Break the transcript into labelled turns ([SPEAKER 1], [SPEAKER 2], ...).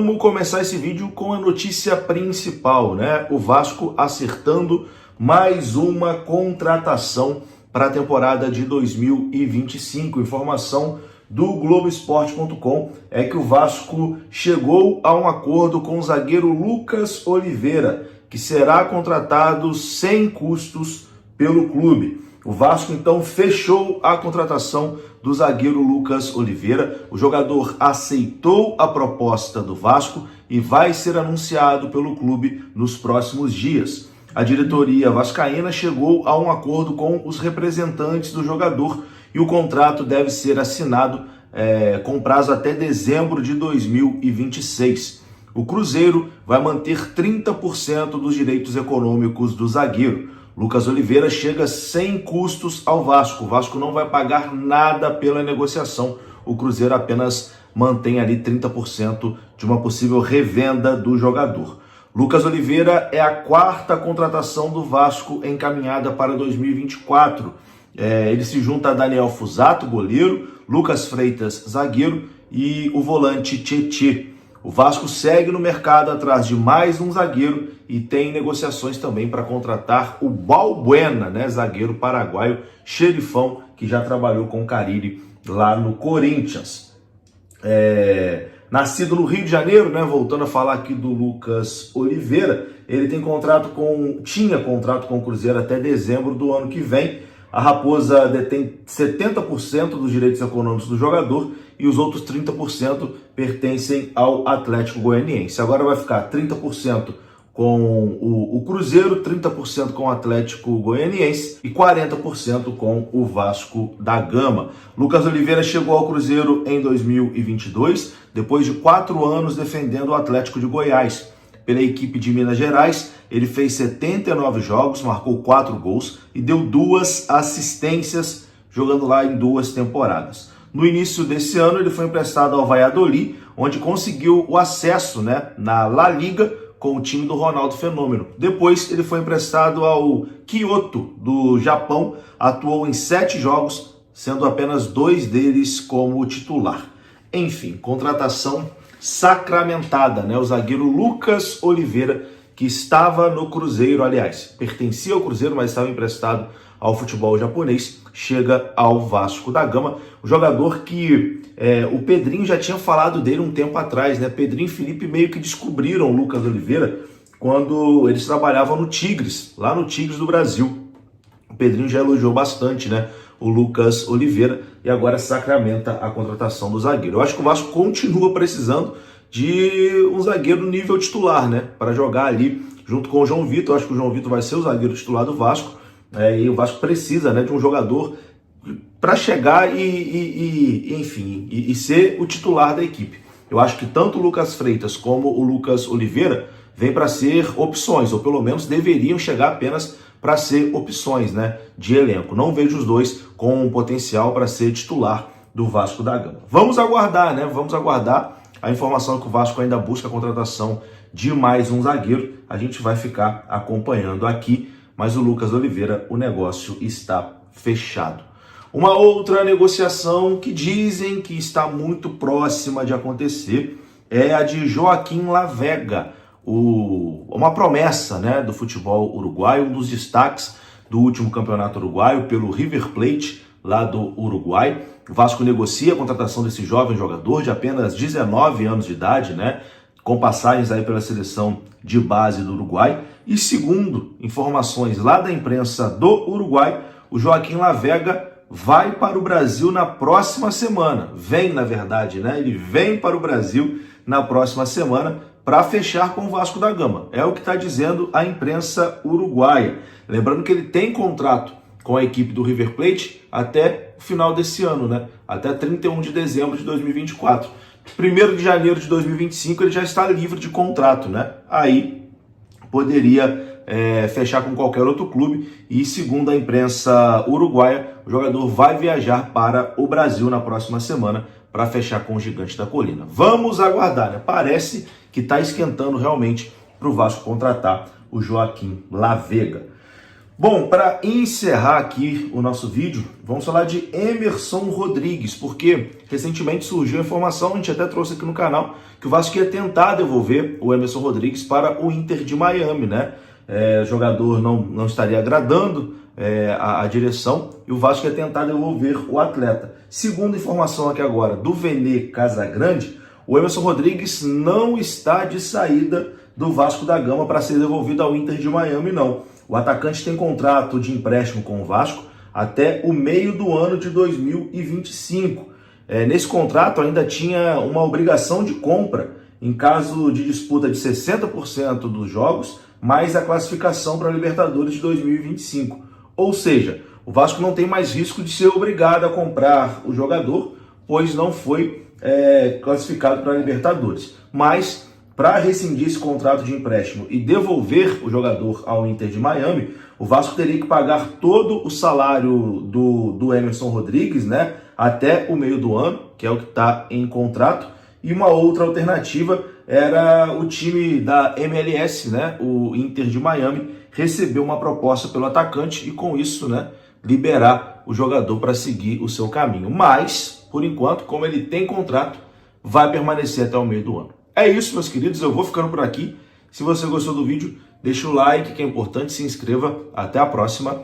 [SPEAKER 1] Vamos começar esse vídeo com a notícia principal, né? O Vasco acertando mais uma contratação para a temporada de 2025. Informação do Globoesporte.com é que o Vasco chegou a um acordo com o zagueiro Lucas Oliveira, que será contratado sem custos pelo clube. O Vasco então fechou a contratação do zagueiro Lucas Oliveira. O jogador aceitou a proposta do Vasco e vai ser anunciado pelo clube nos próximos dias. A diretoria vascaína chegou a um acordo com os representantes do jogador e o contrato deve ser assinado com prazo até dezembro de 2026. O Cruzeiro vai manter 30% dos direitos econômicos do zagueiro. Lucas Oliveira chega sem custos ao Vasco. O Vasco não vai pagar nada pela negociação. O Cruzeiro apenas mantém ali 30% de uma possível revenda do jogador. Lucas Oliveira é a quarta contratação do Vasco encaminhada para 2024. Ele se junta a Daniel Fusato, goleiro, Lucas Freitas, zagueiro, e o volante Tietê. O Vasco segue no mercado atrás de mais um zagueiro e tem negociações também para contratar o Balbuena, né, zagueiro paraguaio, xerifão, que já trabalhou com o Carille lá no Corinthians. Nascido no Rio de Janeiro, né, voltando a falar aqui do Lucas Oliveira, ele tinha contrato com o Cruzeiro até dezembro do ano que vem. A Raposa detém 70% dos direitos econômicos do jogador e os outros 30% pertencem ao Atlético Goianiense. Agora vai ficar 30% com o Cruzeiro, 30% com o Atlético Goianiense e 40% com o Vasco da Gama. Lucas Oliveira chegou ao Cruzeiro em 2022, depois de 4 anos defendendo o Atlético de Goiás. Pela equipe de Minas Gerais, ele fez 79 jogos, marcou 4 gols e deu 2 assistências, jogando lá em 2 temporadas. No início desse ano, ele foi emprestado ao Valladolid, onde conseguiu o acesso, né, na La Liga com o time do Ronaldo Fenômeno. Depois, ele foi emprestado ao Kyoto, do Japão, atuou em 7 jogos, sendo apenas 2 deles como titular. Enfim, contratação sacramentada, né? O zagueiro Lucas Oliveira, que estava no Cruzeiro, aliás, pertencia ao Cruzeiro, mas estava emprestado ao futebol japonês, chega ao Vasco da Gama. O jogador que o Pedrinho já tinha falado dele um tempo atrás, né? Pedrinho e Felipe meio que descobriram o Lucas Oliveira quando eles trabalhavam no Tigres, lá no Tigres do Brasil. O Pedrinho já elogiou bastante, né, o Lucas Oliveira, e agora sacramenta a contratação do zagueiro. Eu acho que o Vasco continua precisando de um zagueiro nível titular, né, para jogar ali junto com o João Vitor. Eu acho que o João Vitor vai ser o zagueiro titular do Vasco, e o Vasco precisa, né, de um jogador para chegar e ser o titular da equipe. Eu acho que tanto o Lucas Freitas como o Lucas Oliveira vêm para ser opções, ou pelo menos deveriam chegar apenas para ser opções, né, de elenco. Não vejo os dois com um potencial para ser titular do Vasco da Gama. Vamos aguardar, né? Vamos aguardar a informação que o Vasco ainda busca a contratação de mais um zagueiro. A gente vai ficar acompanhando aqui, mas o Lucas Oliveira, o negócio está fechado. Uma outra negociação que dizem que está muito próxima de acontecer é a de Joaquim Lavega, uma promessa, né, do futebol uruguaio, um dos destaques do último campeonato uruguaio pelo River Plate, lá do Uruguai. O Vasco negocia a contratação desse jovem jogador de apenas 19 anos de idade, né, com passagens aí pela seleção de base do Uruguai. E segundo informações lá da imprensa do Uruguai, o Joaquim Lavega vai para o Brasil na próxima semana. Vem, na verdade, né? Ele vem para o Brasil na próxima semana para fechar com o Vasco da Gama. É o que está dizendo a imprensa uruguaia. Lembrando que ele tem contrato com a equipe do River Plate até o final desse ano, né? Até 31 de dezembro de 2024. 1º de janeiro de 2025 ele já está livre de contrato, né? Aí poderia fechar com qualquer outro clube e, segundo a imprensa uruguaia, o jogador vai viajar para o Brasil na próxima semana para fechar com o Gigante da Colina. Vamos aguardar, né? Parece que está esquentando realmente para o Vasco contratar o Joaquim Lavega. Bom, para encerrar aqui o nosso vídeo, vamos falar de Emerson Rodrigues, porque recentemente surgiu a informação, a gente até trouxe aqui no canal, que o Vasco ia tentar devolver o Emerson Rodrigues para o Inter de Miami, né? O jogador não estaria agradando a direção e o Vasco ia tentar devolver o atleta. Segundo informação aqui agora do Vene Casagrande, o Emerson Rodrigues não está de saída do Vasco da Gama para ser devolvido ao Inter de Miami, não. O atacante tem contrato de empréstimo com o Vasco até o meio do ano de 2025. Nesse contrato ainda tinha uma obrigação de compra em caso de disputa de 60% dos jogos, mais a classificação para a Libertadores de 2025. Ou seja, o Vasco não tem mais risco de ser obrigado a comprar o jogador, pois não foi classificado para a Libertadores. Mas, para rescindir esse contrato de empréstimo e devolver o jogador ao Inter de Miami, o Vasco teria que pagar todo o salário do Emerson Rodrigues, né, até o meio do ano, que é o que está em contrato. E uma outra alternativa era o time da MLS, né, o Inter de Miami, receber uma proposta pelo atacante e com isso, né, liberar o jogador para seguir o seu caminho. Mas, por enquanto, como ele tem contrato, vai permanecer até o meio do ano. É isso, meus queridos, eu vou ficando por aqui. Se você gostou do vídeo, deixa o like, que é importante, se inscreva. Até a próxima.